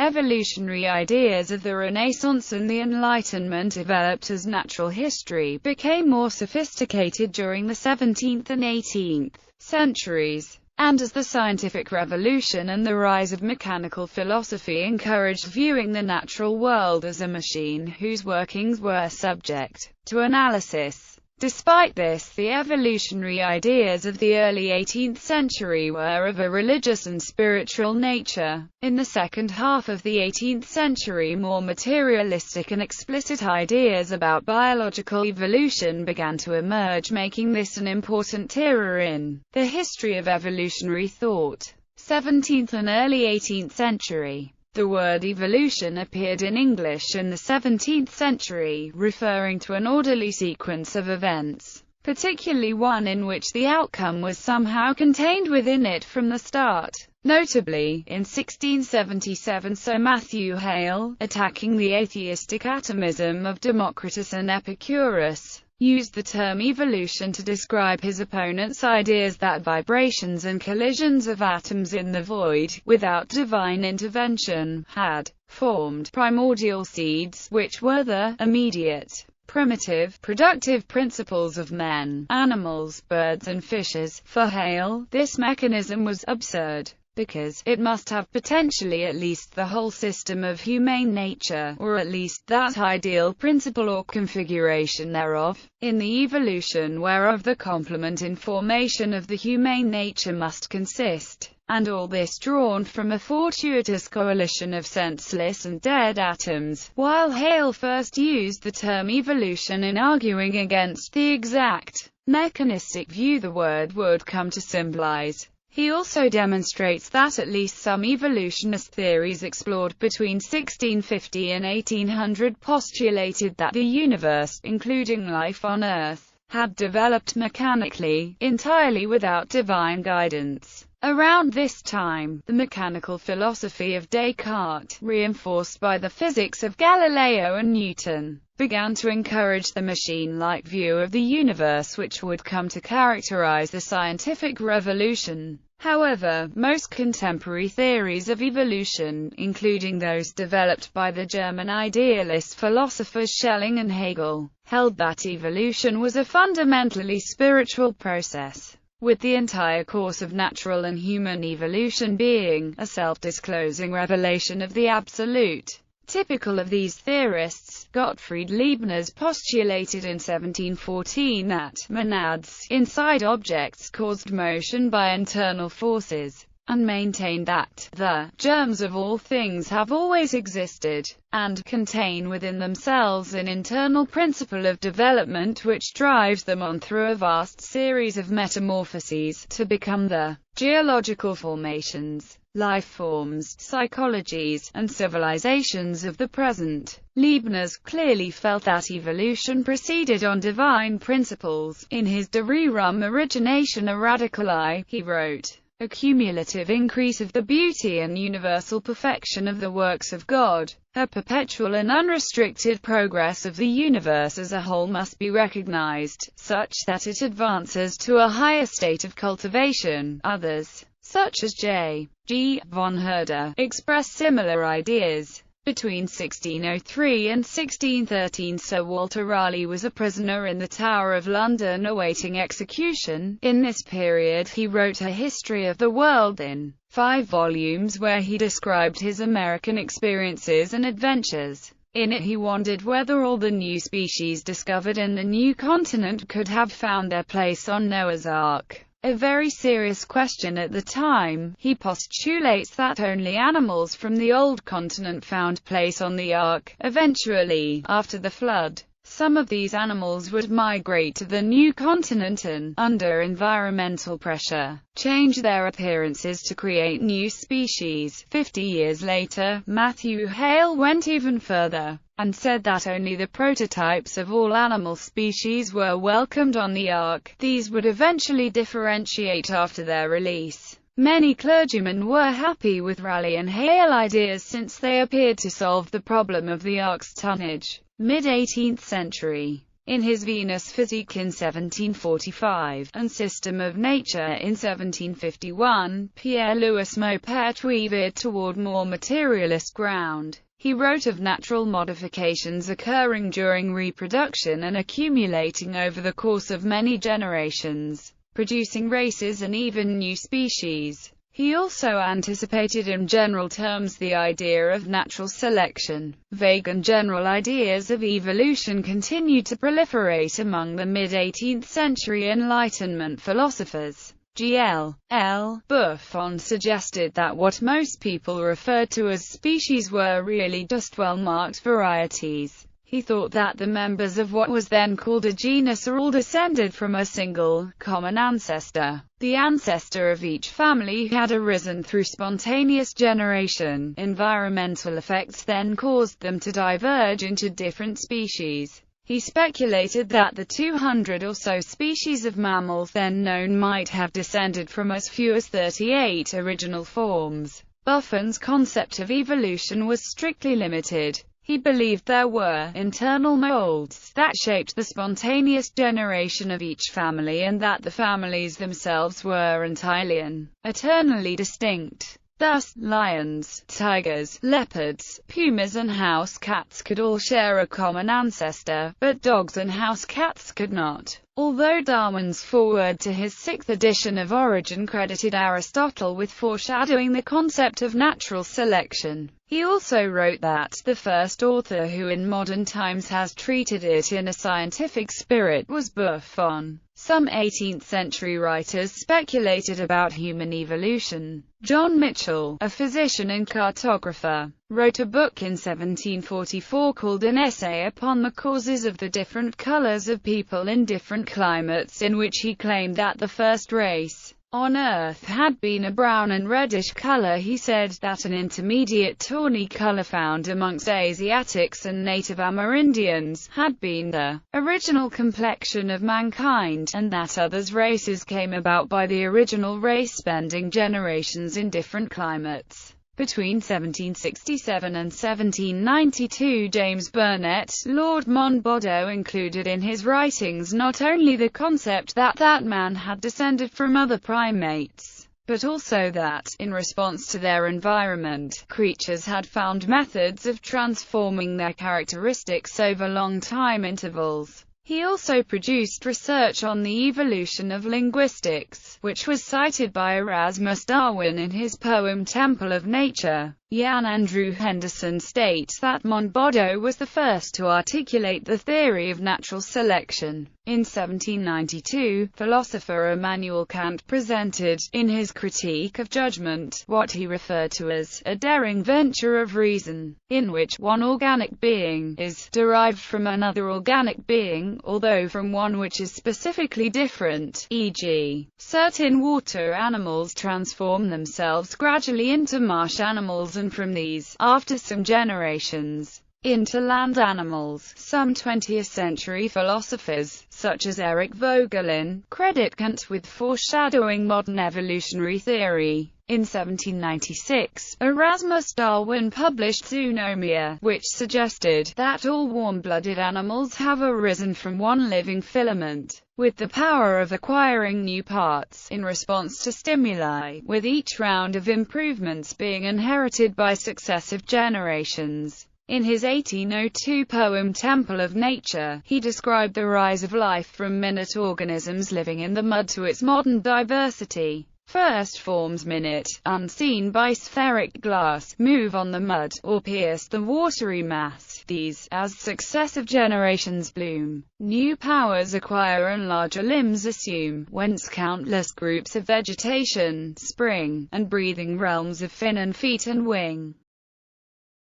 evolutionary ideas of the Renaissance and the Enlightenment developed as natural history became more sophisticated during the 17th and 18th centuries, and as the scientific revolution and the rise of mechanical philosophy encouraged viewing the natural world as a machine whose workings were subject to analysis. Despite this, the evolutionary ideas of the early 18th century were of a religious and spiritual nature. In the second half of the 18th century, more materialistic and explicit ideas about biological evolution began to emerge, making this an important era in the history of evolutionary thought. 17th and early 18th century. The word evolution appeared in English in the 17th century, referring to an orderly sequence of events, particularly one in which the outcome was somehow contained within it from the start. Notably, in 1677 Sir Matthew Hale, attacking the atheistic atomism of Democritus and Epicurus, used the term evolution to describe his opponent's ideas that vibrations and collisions of atoms in the void, without divine intervention, had formed primordial seeds, which were the immediate, primitive, productive principles of men, animals, birds and fishes. For Hale, this mechanism was absurd, because it must have potentially at least the whole system of humane nature, or at least that ideal principle or configuration thereof, in the evolution whereof the complement in formation of the humane nature must consist, and all this drawn from a fortuitous coalition of senseless and dead atoms. While Hale first used the term evolution in arguing against the exact, mechanistic view the word would come to symbolize, he also demonstrates that at least some evolutionist theories explored between 1650 and 1800 postulated that the universe, including life on Earth, had developed mechanically, entirely without divine guidance. Around this time, the mechanical philosophy of Descartes, reinforced by the physics of Galileo and Newton, began to encourage the machine-like view of the universe which would come to characterize the scientific revolution. However, most contemporary theories of evolution, including those developed by the German idealist philosophers Schelling and Hegel, held that evolution was a fundamentally spiritual process, with the entire course of natural and human evolution being a self-disclosing revelation of the Absolute. Typical of these theorists, Gottfried Leibniz postulated in 1714 that monads, inside objects, caused motion by internal forces, and maintained that the germs of all things have always existed, and contain within themselves an internal principle of development which drives them on through a vast series of metamorphoses, to become the geological formations, life forms, psychologies, and civilizations of the present. Leibniz clearly felt that evolution proceeded on divine principles. In his De Rerum Originatione Radicali, he wrote, "A cumulative increase of the beauty and universal perfection of the works of God, a perpetual and unrestricted progress of the universe as a whole must be recognized, such that it advances to a higher state of cultivation." Others, such as J.G. von Herder, expressed similar ideas. Between 1603 and 1613 Sir Walter Raleigh was a prisoner in the Tower of London awaiting execution. In this period he wrote a history of the world in 5 volumes where he described his American experiences and adventures. In it he wondered whether all the new species discovered in the new continent could have found their place on Noah's Ark. A very serious question at the time. He postulates that only animals from the old continent found place on the Ark. Eventually, after the flood, some of these animals would migrate to the new continent and, under environmental pressure, change their appearances to create new species. 50 years later, Matthew Hale went even further, and said that only the prototypes of all animal species were welcomed on the Ark. These would eventually differentiate after their release. Many clergymen were happy with Raleigh and Hale ideas since they appeared to solve the problem of the Ark's tonnage. Mid-18th century. In his Venus Physique in 1745, and System of Nature in 1751, Pierre-Louis Maupetit veered toward more materialist ground. He wrote of natural modifications occurring during reproduction and accumulating over the course of many generations, producing races and even new species. He also anticipated in general terms the idea of natural selection. Vague and general ideas of evolution continued to proliferate among the mid-18th century Enlightenment philosophers. G.L.L. Buffon suggested that what most people referred to as species were really just well-marked varieties. He thought that the members of what was then called a genus are all descended from a single, common ancestor. The ancestor of each family had arisen through spontaneous generation. Environmental effects then caused them to diverge into different species. He speculated that the 200 or so species of mammals then known might have descended from as few as 38 original forms. Buffon's concept of evolution was strictly limited. He believed there were internal molds that shaped the spontaneous generation of each family and that the families themselves were eternally distinct. Thus, lions, tigers, leopards, pumas and house cats could all share a common ancestor, but dogs and house cats could not. Although Darwin's foreword to his 6th edition of Origin credited Aristotle with foreshadowing the concept of natural selection, he also wrote that the first author who in modern times has treated it in a scientific spirit was Buffon. Some 18th-century writers speculated about human evolution. John Mitchell, a physician and cartographer, wrote a book in 1744 called An Essay upon the Causes of the Different Colors of People in Different Climates, in which he claimed that the first race on Earth had been a brown and reddish color. He said that an intermediate tawny color found amongst Asiatics and native Amerindians had been the original complexion of mankind, and that others races came about by the original race spending generations in different climates. Between 1767 and 1792, James Burnet, Lord Monboddo, included in his writings not only the concept that man had descended from other primates, but also that, in response to their environment, creatures had found methods of transforming their characteristics over long time intervals. He also produced research on the evolution of linguistics, which was cited by Erasmus Darwin in his poem Temple of Nature. Jan Andrew Henderson states that Monboddo was the first to articulate the theory of natural selection. In 1792, philosopher Immanuel Kant presented, in his Critique of Judgment, what he referred to as a daring venture of reason, in which one organic being is derived from another organic being, although from one which is specifically different, e.g., certain water animals transform themselves gradually into marsh animals, and from these, after some generations, into land animals. Some 20th-century philosophers, such as Eric Voegelin, credit Kant with foreshadowing modern evolutionary theory. In 1796, Erasmus Darwin published Zoonomia, which suggested that all warm-blooded animals have arisen from one living filament, with the power of acquiring new parts, in response to stimuli, with each round of improvements being inherited by successive generations. In his 1802 poem Temple of Nature, he described the rise of life from minute organisms living in the mud to its modern diversity. First forms minute, unseen by spheric glass, move on the mud, or pierce the watery mass. These, as successive generations bloom, new powers acquire and larger limbs assume, whence countless groups of vegetation, spring, and breathing realms of fin and feet and wing.